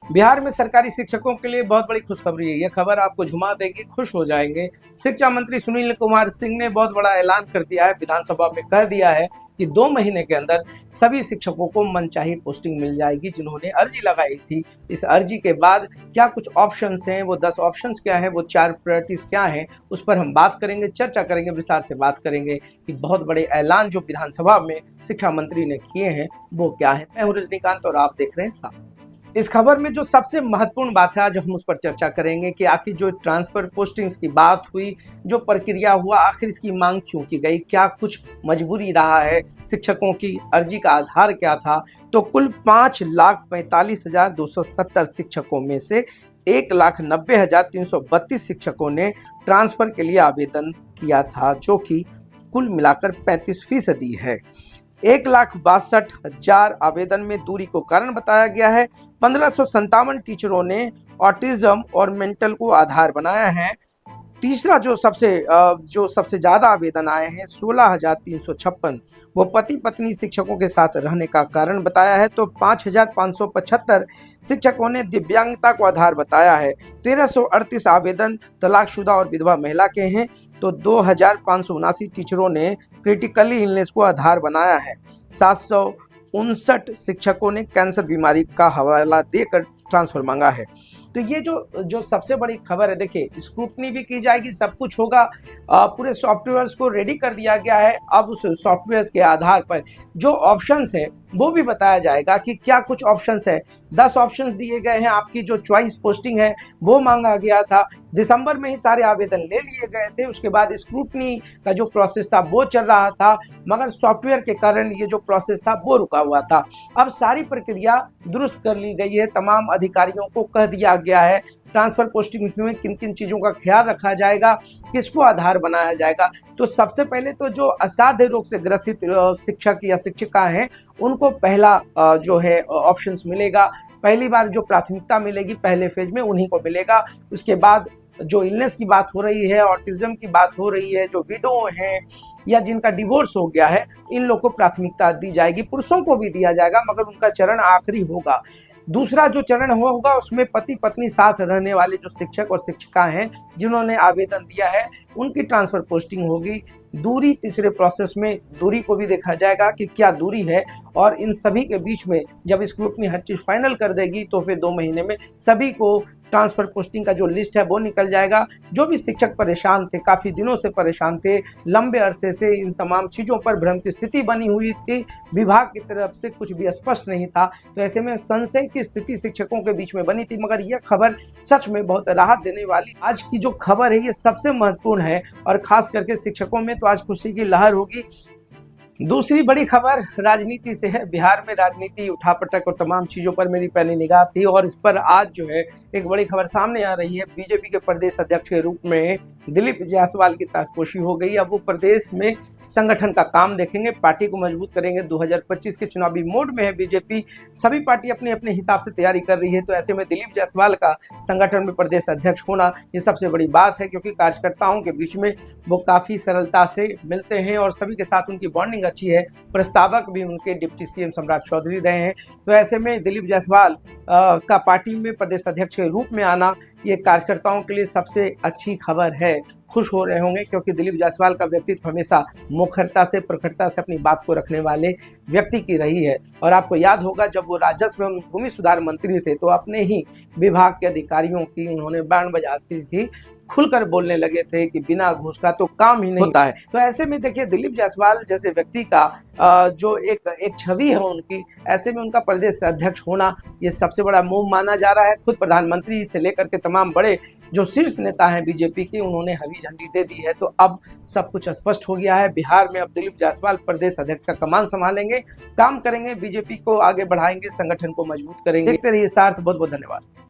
बिहार में सरकारी शिक्षकों के लिए बहुत बड़ी खुशखबरी है। यह खबर आपको झुमा देगी, खुश हो जाएंगे। शिक्षा मंत्री सुनील कुमार सिंह ने बहुत बड़ा ऐलान कर दिया है, विधानसभा में कह दिया है कि 2 महीने के अंदर सभी शिक्षकों को मनचाही पोस्टिंग मिल जाएगी जिन्होंने अर्जी लगाई थी। इस अर्जी के बाद क्या कुछ ऑप्शंस हैं, वो 10 ऑप्शंस क्या हैं, वो 4 प्रायोरिटीज क्या हैं, उस पर हम बात करेंगे, चर्चा करेंगे, विस्तार से बात करेंगे कि बहुत बड़े ऐलान जो विधानसभा में शिक्षा मंत्री ने किए हैं वो क्या है। मैं हूं रजनीकांत और आप देख रहे हैं साथ। इस खबर में जो सबसे महत्वपूर्ण बात है, आज हम उस पर चर्चा करेंगे कि आखिर जो ट्रांसफर पोस्टिंग्स की बात हुई, जो प्रक्रिया हुआ, आखिर इसकी मांग क्यों की गई, क्या कुछ मजबूरी रहा है, शिक्षकों की अर्जी का आधार क्या था। तो कुल 5,45,270 शिक्षकों में से 1,90,332 शिक्षकों ने ट्रांसफर के लिए आवेदन किया था, जो कि कुल मिलाकर 35% है। 1,62,000 आवेदन में दूरी को कारण बताया गया है। 1557 टीचरों ने ऑटिज्म और मेंटल को आधार बनाया है। तीसरा जो सबसे ज्यादा आवेदन आए हैं 16,356, वो पति पत्नी शिक्षकों के साथ रहने का कारण बताया है। तो 5,575 शिक्षकों ने दिव्यांगता को आधार बताया है। 1,338 आवेदन तलाकशुदा और विधवा महिला के हैं। तो 2,579 टीचरों ने क्रिटिकली इलनेस को आधार बनाया है। 759 शिक्षकों ने कैंसर बीमारी का हवाला देकर ट्रांसफर मांगा है। तो ये जो सबसे बड़ी खबर है, देखिए स्क्रूटनी भी की जाएगी, सब कुछ होगा। पूरे सॉफ्टवेयर्स को रेडी कर दिया गया है। अब उस सॉफ्टवेयर्स के आधार पर जो ऑप्शंस है वो भी बताया जाएगा कि क्या कुछ ऑप्शंस है। 10 ऑप्शंस दिए गए हैं, आपकी जो चॉइस पोस्टिंग है वो मांगा गया था। दिसंबर में ही सारे आवेदन ले लिए गए थे, उसके बाद स्क्रूटनी का जो प्रोसेस था वो चल रहा था, मगर सॉफ्टवेयर के कारण ये जो प्रोसेस था वो रुका हुआ था। अब सारी प्रक्रिया दुरुस्त कर ली गई है, तमाम अधिकारियों को कह दिया गया है ट्रांसफर पोस्टिंग में किन किन चीज़ों का ख्याल रखा जाएगा, किसको आधार बनाया जाएगा। तो सबसे पहले तो जो असाध्य रोग से ग्रसित शिक्षक या शिक्षिका हैं उनको पहला जो है ऑप्शंस मिलेगा। पहली बार जो प्राथमिकता मिलेगी पहले फेज में उन्हीं को मिलेगा। उसके बाद जो इलनेस की बात हो रही है, ऑटिज्म की बात हो रही है, जो विडो हैं या जिनका डिवोर्स हो गया है, इन लोग को प्राथमिकता दी जाएगी। पुरुषों को भी दिया जाएगा मगर उनका चरण आखिरी होगा। दूसरा जो चरण होगा उसमें पति पत्नी साथ रहने वाले जो शिक्षक और शिक्षिका हैं जिन्होंने आवेदन दिया है उनकी ट्रांसफर पोस्टिंग होगी। दूरी तीसरे प्रोसेस में, दूरी को भी देखा जाएगा कि क्या दूरी है, और इन सभी के बीच में जब स्क्रूटनी हर चीज फाइनल कर देगी तो फिर 2 महीने में सभी को ट्रांसफर पोस्टिंग का जो लिस्ट है वो निकल जाएगा। जो भी शिक्षक परेशान थे, काफ़ी दिनों से परेशान थे, लंबे अरसे से इन तमाम चीज़ों पर भ्रम की स्थिति बनी हुई थी, विभाग की तरफ से कुछ भी स्पष्ट नहीं था, तो ऐसे में संशय की स्थिति शिक्षकों के बीच में बनी थी। मगर यह खबर सच में बहुत राहत देने वाली आज की जो खबर है ये सबसे महत्वपूर्ण है, और खास करके शिक्षकों में तो आज खुशी की लहर होगी। दूसरी बड़ी खबर राजनीति से है। बिहार में राजनीति, उठापटक और तमाम चीज़ों पर मेरी पहली निगाह थी, और इस पर आज जो है एक बड़ी खबर सामने आ रही है। बीजेपी के प्रदेश अध्यक्ष के रूप में दिलीप जायसवाल की ताजपोशी हो गई। अब वो प्रदेश में संगठन का काम देखेंगे, पार्टी को मजबूत करेंगे। 2025 के चुनावी मोड में है बीजेपी, सभी पार्टी अपने अपने हिसाब से तैयारी कर रही है। तो ऐसे में दिलीप जायसवाल का संगठन में प्रदेश अध्यक्ष होना ये सबसे बड़ी बात है, क्योंकि कार्यकर्ताओं के बीच में वो काफ़ी सरलता से मिलते हैं और सभी के साथ उनकी बॉन्डिंग अच्छी है। प्रस्तावक भी उनके डिप्टी सीएम सम्राट चौधरी रहे हैं। तो ऐसे में दिलीप जायसवाल का पार्टी में प्रदेश अध्यक्ष के रूप में आना ये कार्यकर्ताओं के लिए सबसे अच्छी खबर है। खुश हो रहे होंगे, क्योंकि दिलीप जायसवाल का व्यक्तित्व हमेशा मुखरता से, प्रखरता से अपनी बात को रखने वाले व्यक्ति की रही है। और आपको याद होगा जब वो राजस्व एवं भूमि सुधार मंत्री थे तो अपने ही विभाग के अधिकारियों की उन्होंने बैंड बजाती थी, खुलकर बोलने लगे थे कि बिना घूस का तो काम ही नहीं होता है। तो ऐसे में देखिए दिलीप जायसवाल जैसे व्यक्ति का जो एक छवि है उनकी, ऐसे में उनका प्रदेश अध्यक्ष होना ये सबसे बड़ा मूव माना जा रहा है। खुद प्रधानमंत्री से लेकर के तमाम बड़े जो शीर्ष नेता हैं बीजेपी के, उन्होंने हरी झंडी दे दी है। तो अब सब कुछ स्पष्ट हो गया है। बिहार में अब दिलीप जायसवाल प्रदेश अध्यक्ष का कमान संभालेंगे, काम करेंगे, बीजेपी को आगे बढ़ाएंगे, संगठन को मजबूत करेंगे। देखते रहिए सार्थ। बहुत बहुत धन्यवाद।